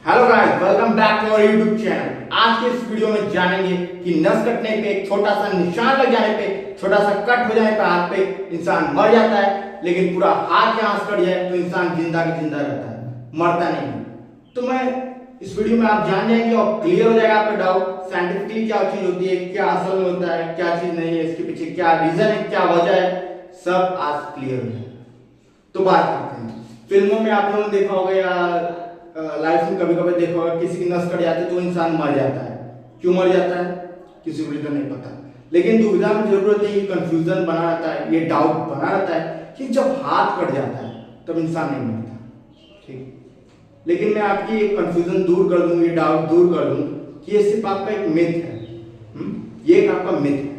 Hello guys, welcome back to our YouTube channel. आज के इस वीडियो में जानेंगे कि नस कटने पे एक छोटा सा निशान लग जाने पे, छोटा सा कट हो जाने पे हाथ पे इंसान मर जाता है, लेकिन पूरा हाथ के आंस कट जाए तो इंसान जिंदा का जिंदा रहता है, मरता नहीं। तो मैं इस वीडियो में आप जान जाएंगे और क्लियर हो जाएगा आपका डाउट, साइंटिफिकली क्या चीज होती है, क्या असल में होता है, क्या चीज नहीं है, इसके पीछे क्या रीजन है, क्या वजह है, सब आज क्लियर हो जाएगा। तो बात करते हैं। फिल्मों में आप लोगों ने देखा होगा या लाइफ में कभी कभी देखा होगा, किसी की नस कट जाती है तो इंसान मर जाता है। क्यों मर जाता है किसी को रीजन नहीं पता, लेकिन दुविधा में जरूरत है, ये कंफ्यूजन बना रहता है, ये डाउट बना रहता है कि जब हाथ कट जाता है तब इंसान नहीं मरता। ठीक, लेकिन मैं आपकी एक कंफ्यूजन दूर कर दूं, ये डाउट दूर कर दूं कि ये सिर्फ आपका एक मिथ है। ये एक आपका मिथ है।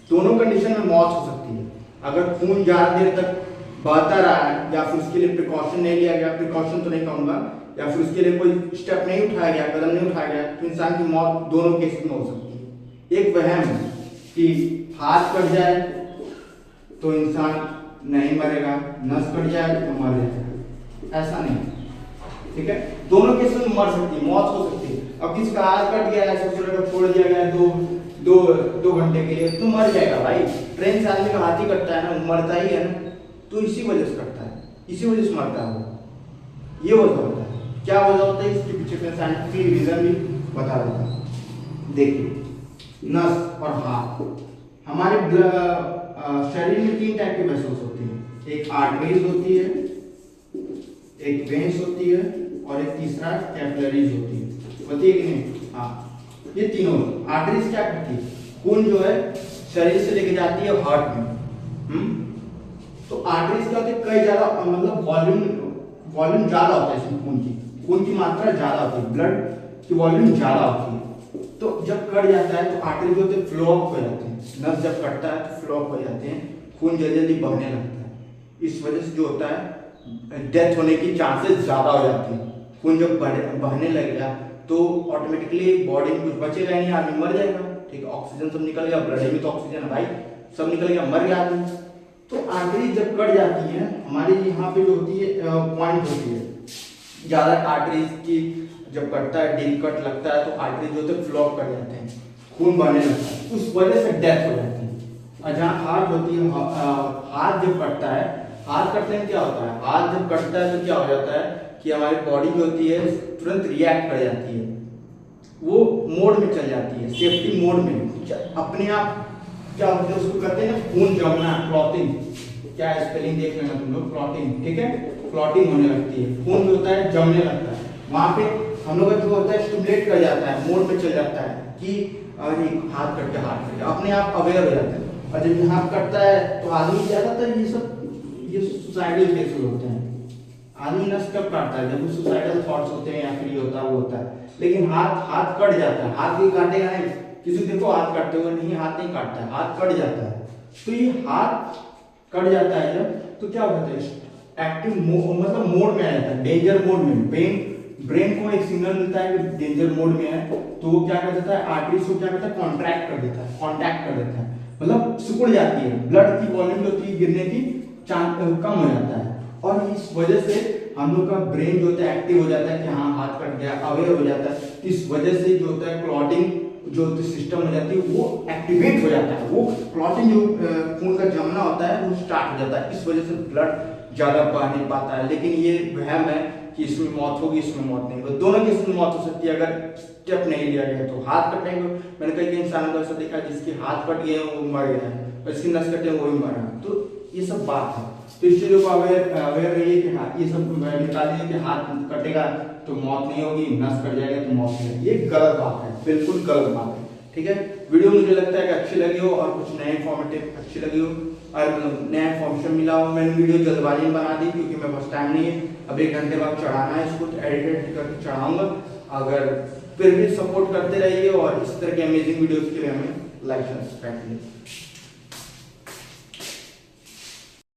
दोनों कंडीशन में मौत हो सकती है। अगर खून ज्यादा देर तक बहता रहा है या फिर उसके लिए प्रिकॉशन नहीं लिया गया, प्रिकॉशन तो नहीं कहूंगा, या फिर उसके लिए कोई स्टेप नहीं उठाया गया, कदम नहीं उठाया गया, तो इंसान की मौत दोनों केस में हो सकती है। एक वहम है कि हाथ कट जाए तो इंसान नहीं मरेगा, नस कट जाए तो मर जाएगा, ऐसा नहीं। ठीक है, दोनों केस में मर सकती है, मौत हो सकती है। अब किसी का हाथ कट गया है, छोड़ दिया गया दो घंटे के लिए, तो मर जाएगा भाई। ट्रेन से आदमी का हाथ ही कटता है ना, मरता ही है ना, तो इसी वजह से करता है, इसी वजह से मरता है वो। ये वजह होता है। क्या वजह होता है, इसके पीछे का साइंटिफिक रीजन भी बता देता है। देखिए, नस और हाथ, हमारे शरीर में 3 टाइप की वेसल्स होती हैं। एक आर्टरीज होती है, एक वेन्स होती है, और एक तीसरा कैपिलरीज होती है। होती है कि नहीं? हाँ, ये तीनों। आर्टरीज क्या करती है? खून जो है शरीर से लेके जाती है हार्ट में। तो आर्टरीज क्या होती है, कई ज्यादा मतलब वॉल्यूम ज्यादा होता है इसमें, खून की मात्रा ज्यादा होती है, ब्लड की वॉल्यूम ज्यादा होती है। तो जब कट जाता है तो आर्टरी जो होते हैं फ्लो अप हो जाते हैं। नस जब कटता है तो फ्लो अप हो जाते हैं, खून जल्दी जल्दी बहने लगता है। इस वजह से जो होता है डेथ होने की चांसेस ज्यादा हो जाती है। खून जब बहने लगेगा तो ऑटोमेटिकली बॉडी में कुछ बचेगा नहीं, आदमी मर जाएगा। ठीक है, ऑक्सीजन सब निकल गया, ब्लड में तो ऑक्सीजन है भाई, सब निकल गया, मर गया आदमी। तो आर्टरी जब कट जाती है, हमारी यहाँ पे जो होती है पॉइंट होती है, ज्यादा आर्टरीज की जब कटता है, डीप कट लगता है, तो आर्टरी जो होते हैं फ्लो कर जाते हैं, खून बहने लगता है, उस वजह से डेथ हो जाती है। और जहाँ हार्ट होती है, हाथ जब कटता है, हाथ कटने में क्या होता है, हाथ जब कटता है तो क्या हो जाता है कि हमारी बॉडी जो होती है तुरंत रिएक्ट कर जाती है, वो मोड में चल जाती है, सेफ्टी मोड में अपने आप। क्या होता है उसको कहते हैं ना, खून जमना, क्लॉटिंग। क्या स्पेलिंग देख लेना तुम लोग, क्लॉटिंग। ठीक है, क्लॉटिंग होने लगती है, खून जो होता है जमने लगता है। वहां पे हम लोग जो होता है स्टिमुलेट कर जाता है, मोड पे चल जाता है कि अरे हाथ कट गया, अपने आप अवेयर हो जाता है। और जब हाथ कटता है तो आदमी ज्यादातर ये सुसाइडल केसेस होते हैं। आदमी नस कब काटता है, जब सुसाइडल थॉट्स होते हैं या फिर ये होता है वो होता है। लेकिन हाथ कट जाता है, हाथ भी काटेगा नहीं, किसी देखो हाथ काटते हुए नहीं, हाथ नहीं काटता है, हाथ कट जाता है। तो ये हाथ कट जाता है जब, तो क्या होता है, एक्टिव मतलब मोड में आ जाता है, डेंजर मोड में। ब्रेन को एक सिग्नल मिलता है कि डेंजर मोड में है, तो वो क्या कर देता है, आर्टरीज को क्या करता है, कॉन्ट्रैक्ट कर देता है, कांटेक्ट कर देता है, मतलब सिकुड़ जाती है, ब्लड की वॉल्यूम जो होती है गिरने की चांस कम हो जाता है। और इस वजह से हम लोग का ब्रेन जो होता है एक्टिव हो जाता है कि हाँ हाथ कट गया, अवेयर हो जाता है। इस वजह से जो होता है क्लॉटिंग जो सिस्टम हो जाती है वो एक्टिवेट हो जाता है, वो क्लॉटिंग जो खून का जमना होता है वो स्टार्ट हो जाता है। इस वजह से ब्लड ज्यादा बह नहीं पाता है। लेकिन ये वहम है कि इसमें मौत होगी, इसमें मौत नहीं होगी। दोनों केस में मौत हो सकती है अगर स्टेप नहीं लिया गया तो। हाथ कटने को मैंने कई इंसानों को ऐसा देखा जिसके हाथ कट गए वो मर गया है, और इसकी नस कटे वो भी मरा। तो ये सब बात है, तो इस चीजों को अवेयर रहिए कि हाँ ये सब निकालिए कि हाथ कटेगा तो मौत नहीं होगी, नस कट जाएगा तो मौत नहीं होगी। ये गलत बात है, बिल्कुल गलत बात है। ठीक है, वीडियो मुझे लगता है कि अच्छी लगी हो और कुछ नए इन्फॉर्मेटिव अच्छी लगी हो, और नया इन्फॉर्मेशन मिला हो। मैंने वीडियो जल्दबाजी में बना दी क्योंकि मेरे पास टाइम नहीं है, अब 1 घंटे बाद चढ़ाना है इसको, एडिट करके चढ़ाऊंगा। अगर फिर भी सपोर्ट करते रहिए और इस तरह के अमेजिंग वीडियोस के लिए हमें लाइक सब्सक्राइब कीजिए।